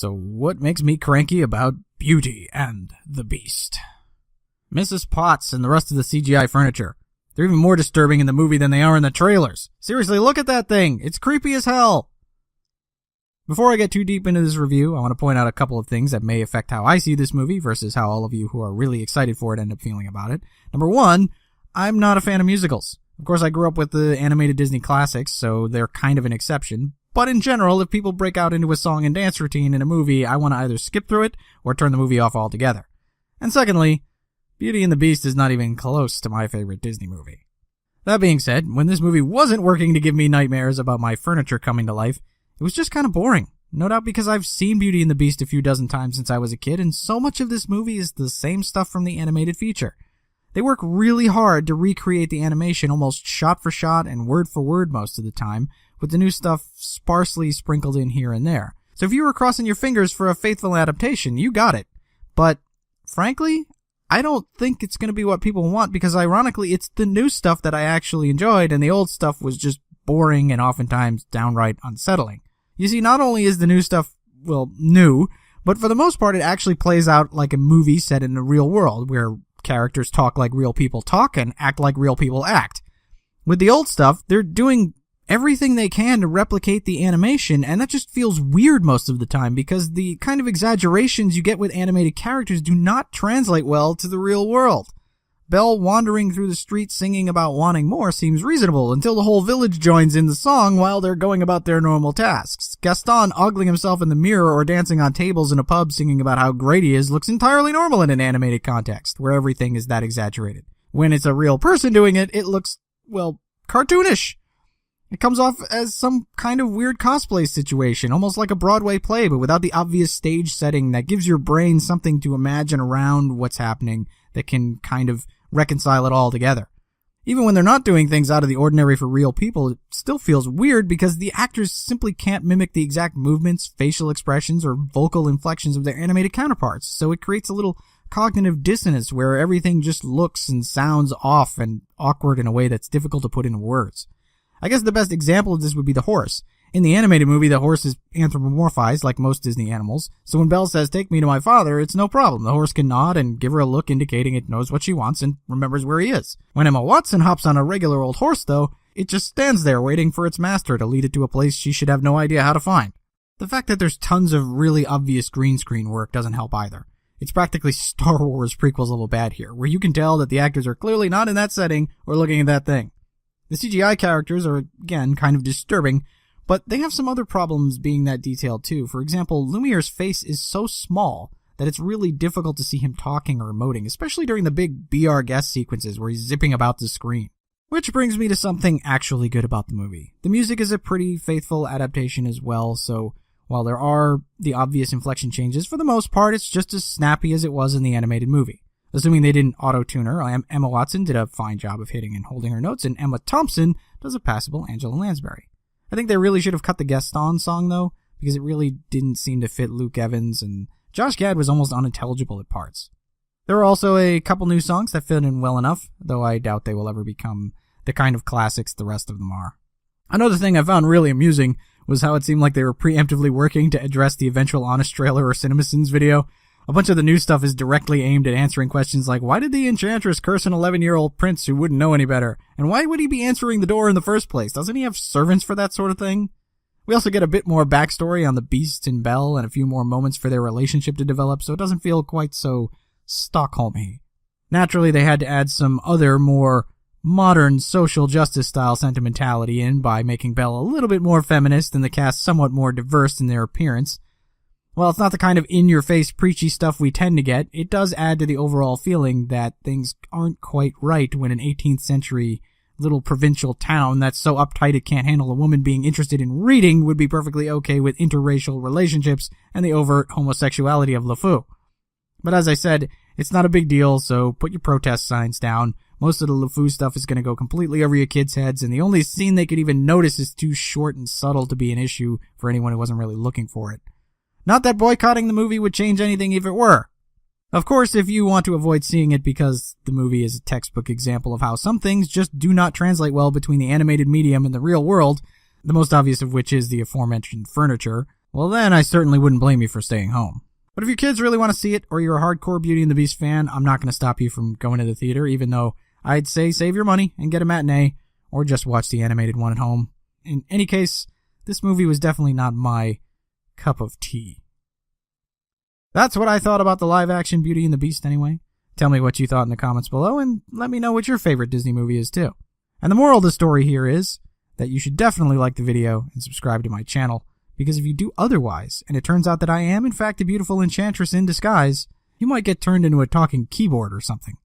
So what makes me cranky about Beauty and the Beast? Mrs. Potts and the rest of the CGI furniture. They're even more disturbing in the movie than they are in the trailers. Seriously, look at that thing. It's creepy as hell. Before I get too deep into this review, I want to point out a couple of things that may affect how I see this movie versus how all of you who are really excited for it end up feeling about it. Number one, I'm not a fan of musicals. Of course, I grew up with the animated Disney classics, so they're kind of an exception. But in general, if people break out into a song and dance routine in a movie, I want to either skip through it or turn the movie off altogether. And secondly, Beauty and the Beast is not even close to my favorite Disney movie. That being said, when this movie wasn't working to give me nightmares about my furniture coming to life, it was just kind of boring. No doubt because I've seen Beauty and the Beast a few dozen times since I was a kid, and so much of this movie is the same stuff from the animated feature. They work really hard to recreate the animation almost shot for shot and word for word most of the time, with the new stuff sparsely sprinkled in here and there. So if you were crossing your fingers for a faithful adaptation, you got it. But, frankly, I don't think it's going to be what people want because, ironically, it's the new stuff that I actually enjoyed, and the old stuff was just boring and oftentimes downright unsettling. You see, not only is the new stuff, well, new, but for the most part it actually plays out like a movie set in the real world, where characters talk like real people talk and act like real people act. With the old stuff, they're doing everything they can to replicate the animation, and that just feels weird most of the time because the kind of exaggerations you get with animated characters do not translate well to the real world. Belle wandering through the streets singing about wanting more seems reasonable until the whole village joins in the song while they're going about their normal tasks. Gaston ogling himself in the mirror or dancing on tables in a pub singing about how great he is looks entirely normal in an animated context, where everything is that exaggerated. When it's a real person doing it, it looks, well, cartoonish. It comes off as some kind of weird cosplay situation, almost like a Broadway play, but without the obvious stage setting that gives your brain something to imagine around what's happening that can kind of reconcile it all together. Even when they're not doing things out of the ordinary for real people, it still feels weird because the actors simply can't mimic the exact movements, facial expressions, or vocal inflections of their animated counterparts, so it creates a little cognitive dissonance where everything just looks and sounds off and awkward in a way that's difficult to put into words. I guess the best example of this would be the horse. In the animated movie, the horse is anthropomorphized like most Disney animals, so when Belle says, "Take me to my father," it's no problem. The horse can nod and give her a look indicating it knows what she wants and remembers where he is. When Emma Watson hops on a regular old horse, though, it just stands there waiting for its master to lead it to a place she should have no idea how to find. The fact that there's tons of really obvious green screen work doesn't help either. It's practically Star Wars prequels level bad here, where you can tell that the actors are clearly not in that setting or looking at that thing. The CGI characters are, again, kind of disturbing, but they have some other problems being that detailed too. For example, Lumiere's face is so small that it's really difficult to see him talking or emoting, especially during the big Be Our Guest sequences where he's zipping about the screen. Which brings me to something actually good about the movie. The music is a pretty faithful adaptation as well, so while there are the obvious inflection changes, for the most part it's just as snappy as it was in the animated movie. Assuming they didn't auto-tune her, Emma Watson did a fine job of hitting and holding her notes, and Emma Thompson does a passable Angela Lansbury. I think they really should have cut the Gaston song, though, because it really didn't seem to fit Luke Evans, and Josh Gad was almost unintelligible at parts. There are also a couple new songs that fit in well enough, though I doubt they will ever become the kind of classics the rest of them are. Another thing I found really amusing was how it seemed like they were preemptively working to address the eventual Honest Trailer or CinemaSins video. A bunch of the new stuff is directly aimed at answering questions like, why did the Enchantress curse an 11-year-old prince who wouldn't know any better? And why would he be answering the door in the first place? Doesn't he have servants for that sort of thing? We also get a bit more backstory on the Beast and Belle and a few more moments for their relationship to develop, so it doesn't feel quite so Stockholm-y. Naturally, they had to add some other, more modern social justice-style sentimentality in by making Belle a little bit more feminist and the cast somewhat more diverse in their appearance. While it's not the kind of in-your-face preachy stuff we tend to get, it does add to the overall feeling that things aren't quite right when an 18th century little provincial town that's so uptight it can't handle a woman being interested in reading would be perfectly okay with interracial relationships and the overt homosexuality of LeFou. But as I said, it's not a big deal, so put your protest signs down. Most of the LeFou stuff is going to go completely over your kids' heads, and the only scene they could even notice is too short and subtle to be an issue for anyone who wasn't really looking for it. Not that boycotting the movie would change anything if it were. Of course, if you want to avoid seeing it because the movie is a textbook example of how some things just do not translate well between the animated medium and the real world, the most obvious of which is the aforementioned furniture, well then I certainly wouldn't blame you for staying home. But if your kids really want to see it, or you're a hardcore Beauty and the Beast fan, I'm not going to stop you from going to the theater, even though I'd say save your money and get a matinee, or just watch the animated one at home. In any case, this movie was definitely not my cup of tea. That's what I thought about the live-action Beauty and the Beast anyway. Tell me what you thought in the comments below, and let me know what your favorite Disney movie is too. And the moral of the story here is that you should definitely like the video and subscribe to my channel, because if you do otherwise, and it turns out that I am in fact a beautiful enchantress in disguise, you might get turned into a talking keyboard or something.